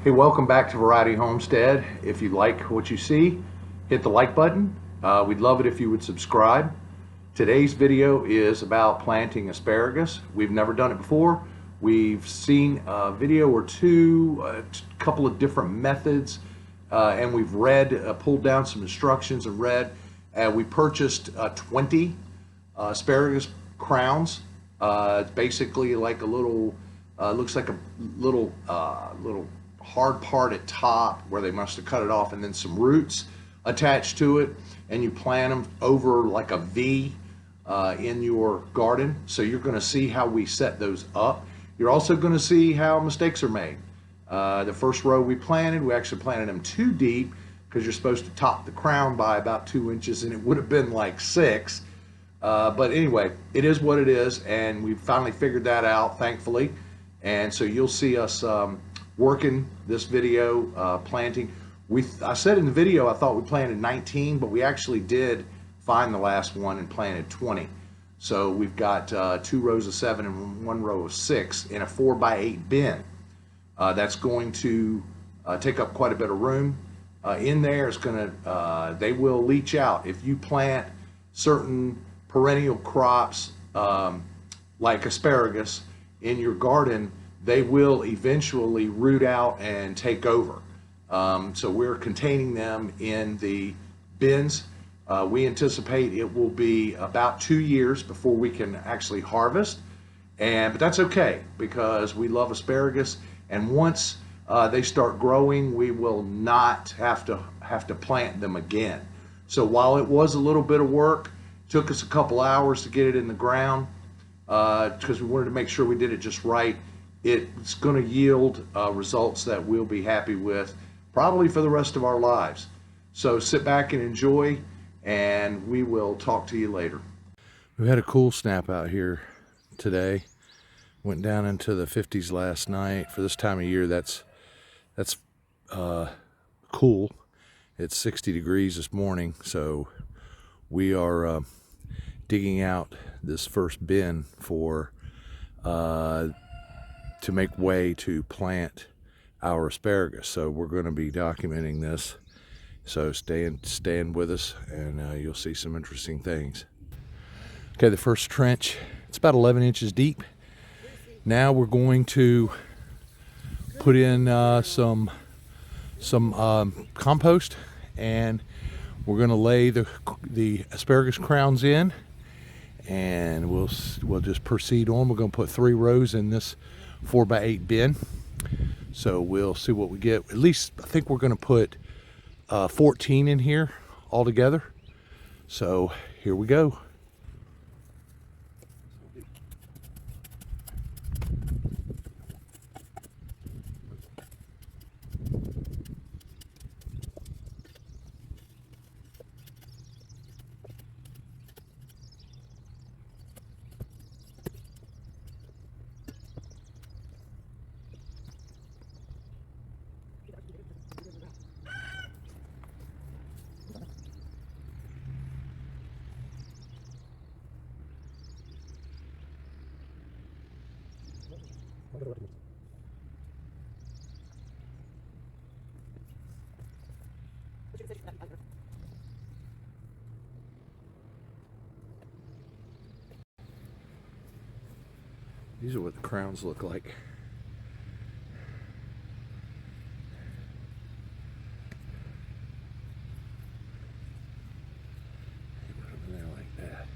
Hey, welcome back to Variety Homestead. If you like what you see, hit the like button. We'd love it if you would subscribe. Today's video is about planting asparagus. We've never done it before. We've seen a video or two, a couple of different methods, and we've pulled down some instructions and read. We purchased 20 asparagus crowns. It's basically like a little, looks like a little hard part at top where they must have cut it off, and then some roots attached to it, and you plant them over like a V in your garden. So you're going to see how we set those up. You're also going to see how mistakes are made. The first row we actually planted them too deep because you're supposed to top the crown by about 2 inches, and it would have been like 6. But anyway, it is what it is, and we finally figured that out, thankfully. And so you'll see us working this video, planting. I said in the video I thought we planted 19, but we actually did find the last one and planted 20. So we've got 2 rows of 7 and 1 row of 6 in a 4x8 bin. That's going to take up quite a bit of room. In there, it's going to, they will leach out. If you plant certain perennial crops like asparagus in your garden, they will eventually root out and take over. So we're containing them in the bins. We anticipate it will be about 2 years before we can actually harvest, but that's okay because we love asparagus, and once they start growing, we will not have to plant them again. So while it was a little bit of work, took us a couple hours to get it in the ground because we wanted to make sure we did it just right. It's going to yield results that we'll be happy with probably for the rest of our lives. So sit back and enjoy, and we will talk to you later. We had a cool snap out here today. Went down into the 50s last night. For this time of year, that's cool. It's 60 degrees this morning, so we are digging out this first bin for to make way to plant our asparagus. So we're going to be documenting this. So stand with us, and you'll see some interesting things. Okay, the first trench, it's about 11 inches deep. Now we're going to put in some compost, and we're going to lay the asparagus crowns in, and we'll just proceed on. We're going to put 3 rows in this 4x8 bin. So we'll see what we get. At least I think we're going to put 14 in here altogether. So here we go. These are what the crowns look like. Put them in there like that.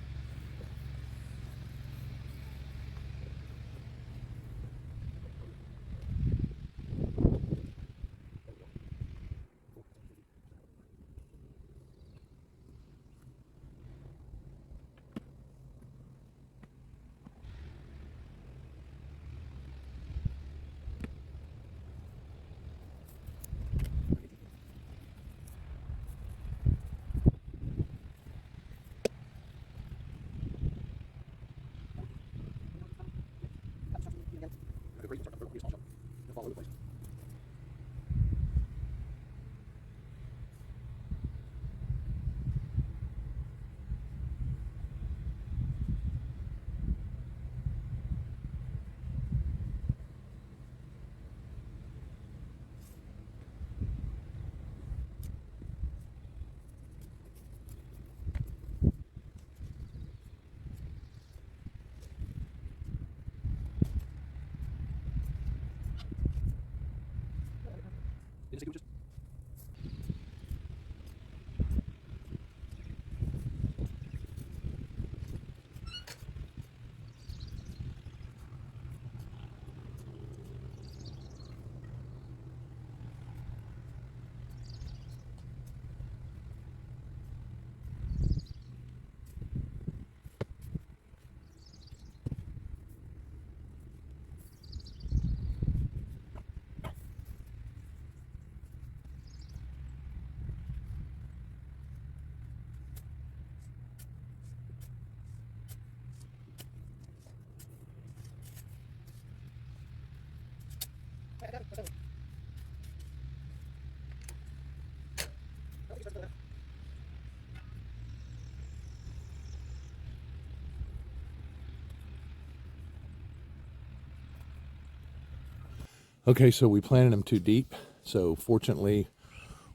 Okay, so we planted them too deep. So fortunately,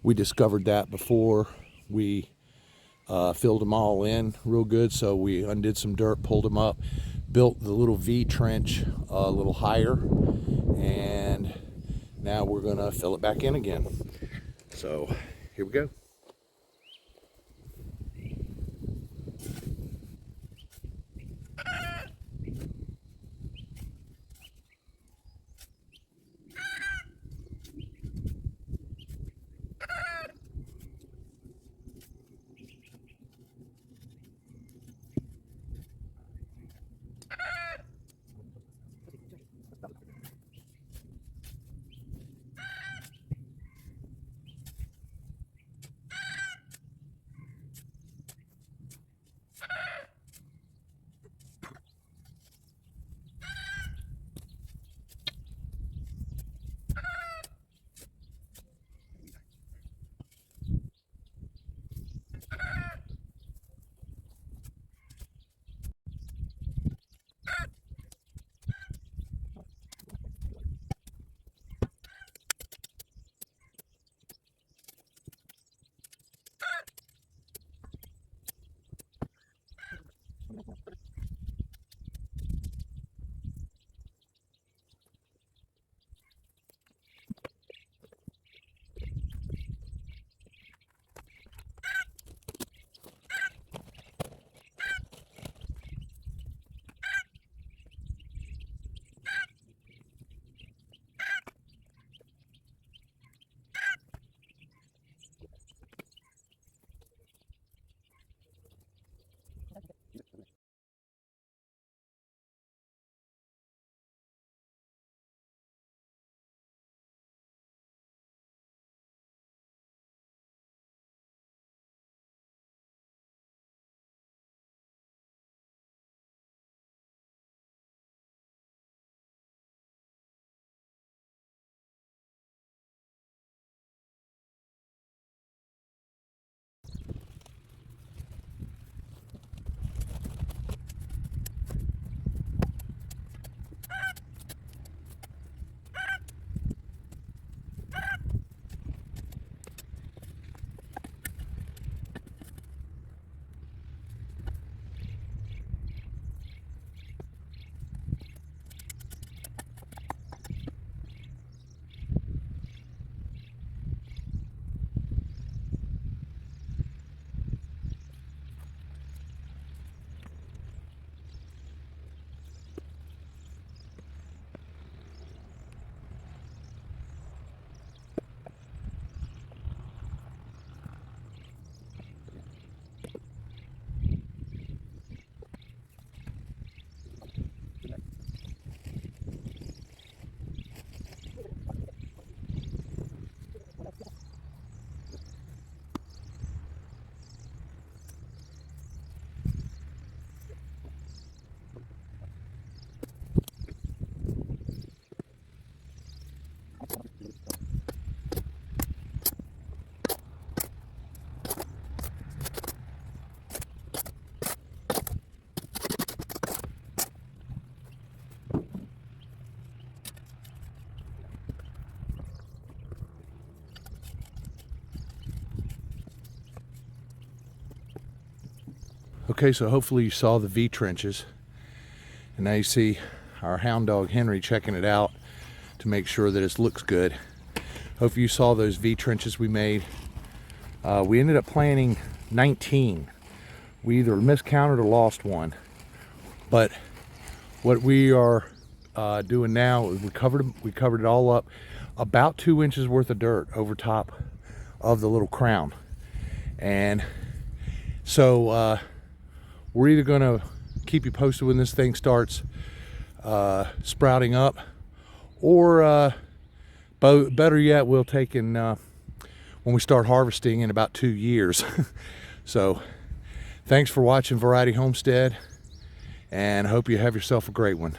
we discovered that before we filled them all in real good. So we undid some dirt, pulled them up, built the little V trench a little higher, and now we're gonna fill it back in again. So here we go. Okay, so hopefully you saw the V trenches, and now you see our hound dog Henry checking it out to make sure that it looks good. Hope you saw those V trenches we made. We ended up planting 19. We either miscounted or lost one. But what we are doing now is we covered it all up, about 2 inches worth of dirt over top of the little crown. And so we're either gonna keep you posted when this thing starts sprouting up, or better yet, we'll take in when we start harvesting in about 2 years. So thanks for watching Variety Homestead, and hope you have yourself a great one.